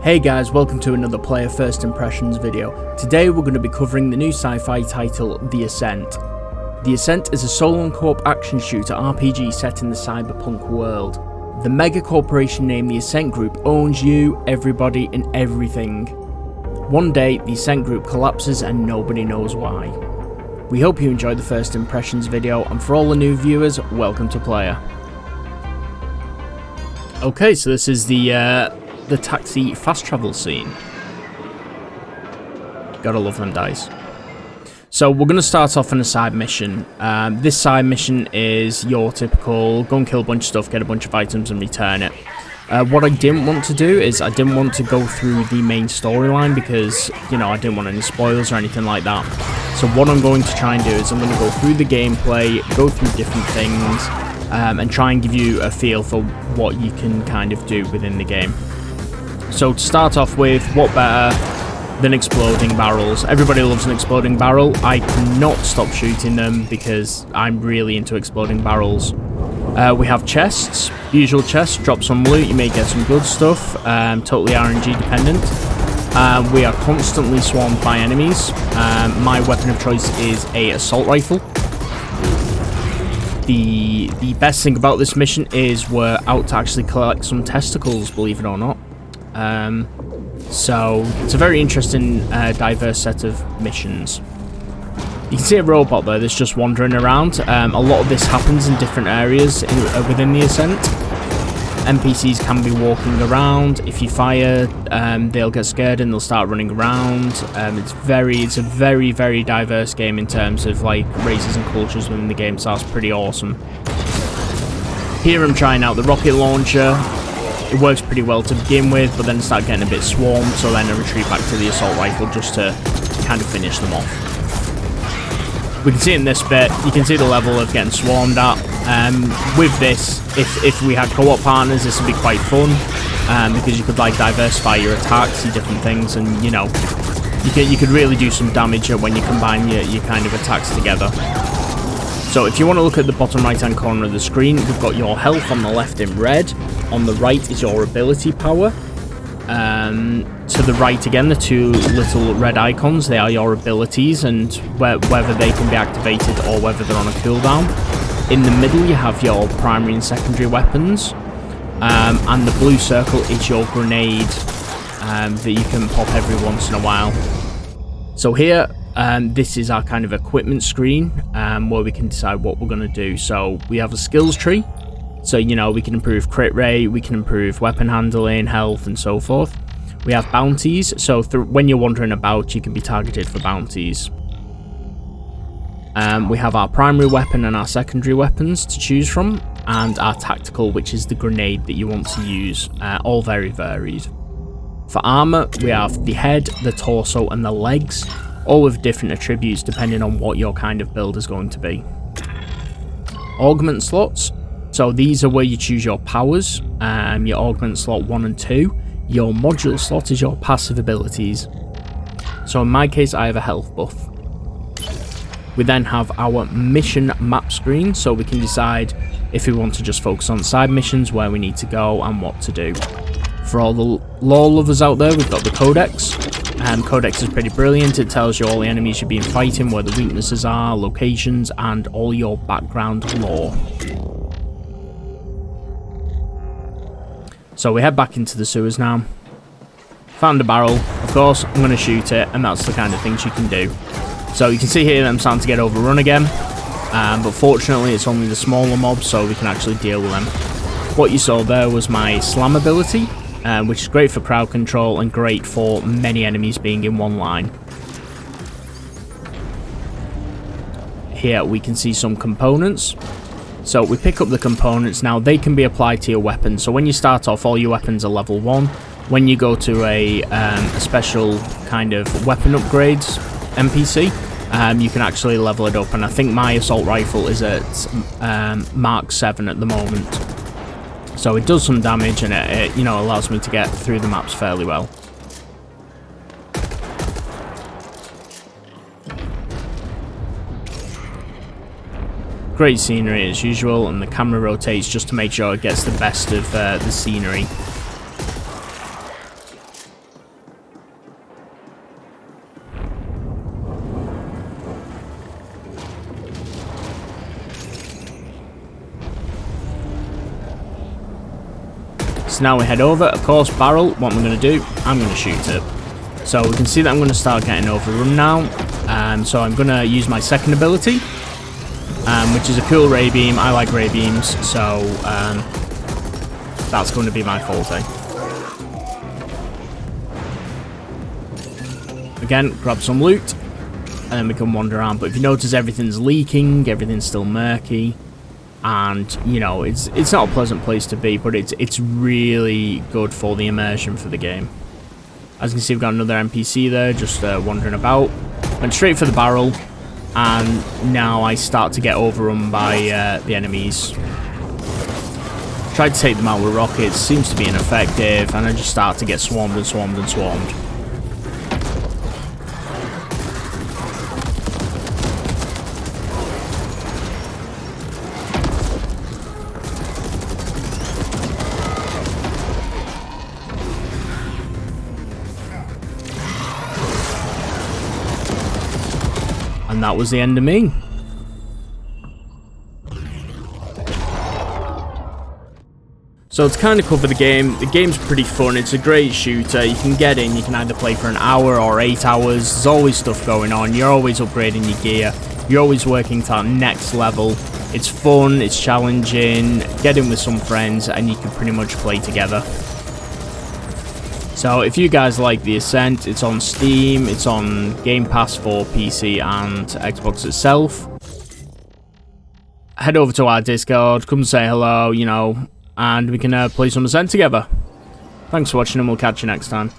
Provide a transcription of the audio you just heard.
Hey guys, welcome to another player first impressions video. Today we're going to be covering the new sci-fi title, The Ascent. The Ascent is a solo and co-op action shooter RPG set in the cyberpunk world. The mega corporation named the Ascent Group owns you, everybody and everything. One day, the Ascent Group collapses and nobody knows why. We hope you enjoyed the first impressions video, and for all the new viewers, welcome to Player. Okay, so this is the taxi fast travel scene. Gotta love them dice. So we're going to start off on a side mission. This side mission is your typical go and kill a bunch of stuff, get a bunch of items and return it. What I didn't want to do is I didn't want to go through the main storyline because, you know, I didn't want any spoilers or anything like that. So what I'm going to try and do is I'm going to go through the gameplay, go through different things, and try and give you a feel for what you can kind of do within the game. So to start off with, what better than exploding barrels? Everybody loves an exploding barrel. I cannot stop shooting them because I'm really into exploding barrels. We have chests, usual chests, drop some loot, you may get some good stuff, totally RNG dependent. We are constantly swarmed by enemies. My weapon of choice is a assault rifle. The best thing about this mission is we're out to actually collect some testicles, believe it or not. So it's a very interesting, diverse set of missions. You can see a robot there that's just wandering around. A lot of this happens in different areas within the Ascent. NPCs can be walking around. If you fire, they'll get scared and they'll start running around. It's a very, very diverse game in terms of like races and cultures within the game, so that's pretty awesome. Here I'm trying out the rocket launcher. It works pretty well to begin with, but then start getting a bit swarmed, so then I retreat back to the assault rifle just to kind of finish them off. We can see in this bit, you can see the level of getting swarmed at. With this, if we had co-op partners, this would be quite fun, because you could like diversify your attacks, your different things, and you know, you could really do some damage when you combine your kind of attacks together. So if you want to look at the bottom right hand corner of the screen, we've got your health on the left in red. On the right is your ability power. To the right again, the two little red icons, they are your abilities and whether they can be activated or whether they're on a cooldown. In the middle you have your primary and secondary weapons. And the blue circle is your grenade that you can pop every once in a while. So here, this is our kind of equipment screen where we can decide what we're going to do. So we have a skills tree. So, you know, we can improve crit rate, we can improve weapon handling, health, and so forth. We have bounties, so when you're wandering about, you can be targeted for bounties. We have our primary weapon and our secondary weapons to choose from, and our tactical, which is the grenade that you want to use, all very varied. For armor, we have the head, the torso, and the legs, all with different attributes depending on what your kind of build is going to be. Augment slots. So these are where you choose your powers, your augment slot 1 and 2. Your module slot is your passive abilities. So in my case, I have a health buff. We then have our mission map screen, so we can decide if we want to just focus on side missions, where we need to go and what to do. For all the lore lovers out there, we've got the Codex. Codex is pretty brilliant. It tells you all the enemies you've been fighting, where the weaknesses are, locations, and all your background lore. So we head back into the sewers now. Found a barrel. Of course, I'm going to shoot it, and that's the kind of things you can do. So you can see here that I'm starting to get overrun again. But fortunately, it's only the smaller mobs, so we can actually deal with them. What you saw there was my slam ability, which is great for crowd control and great for many enemies being in one line. Here we can see some components. So we pick up the components. Now they can be applied to your weapon. So when you start off, all your weapons are level 1. When you go to a special kind of weapon upgrades NPC, you can actually level it up. And I think my assault rifle is at Mark 7 at the moment. So it does some damage and it you know, allows me to get through the maps fairly well. Great scenery as usual, and the camera rotates just to make sure it gets the best of the scenery. So now we head over. Of course, barrel. What I'm going to do, I'm going to shoot it. So we can see that I'm going to start getting overrun now. So I'm going to use my second ability, which is a cool ray beam. I like ray beams, so that's going to be my forte. Again, grab some loot, and then we can wander around. But if you notice, everything's leaking, everything's still murky, and you know it's not a pleasant place to be, but it's really good for the immersion for the game. As you can see, we've got another NPC there, just wandering about. Went straight for the barrel, and now I start to get overrun by the enemies. Tried to take them out with rockets, seems to be ineffective, and I just start to get swarmed and swarmed and swarmed. And that was the end of me. So to kind of cover the game's pretty fun. It's a great shooter. You can get in, you can either play for an hour or 8 hours. There's always stuff going on. You're always upgrading your gear. You're always working to that next level. It's fun, it's challenging. Get in with some friends and you can pretty much play together. So if you guys like the Ascent, it's on Steam, it's on Game Pass for PC and Xbox itself. Head over to our Discord, come say hello, you know, and we can play some Ascent together. Thanks for watching and we'll catch you next time.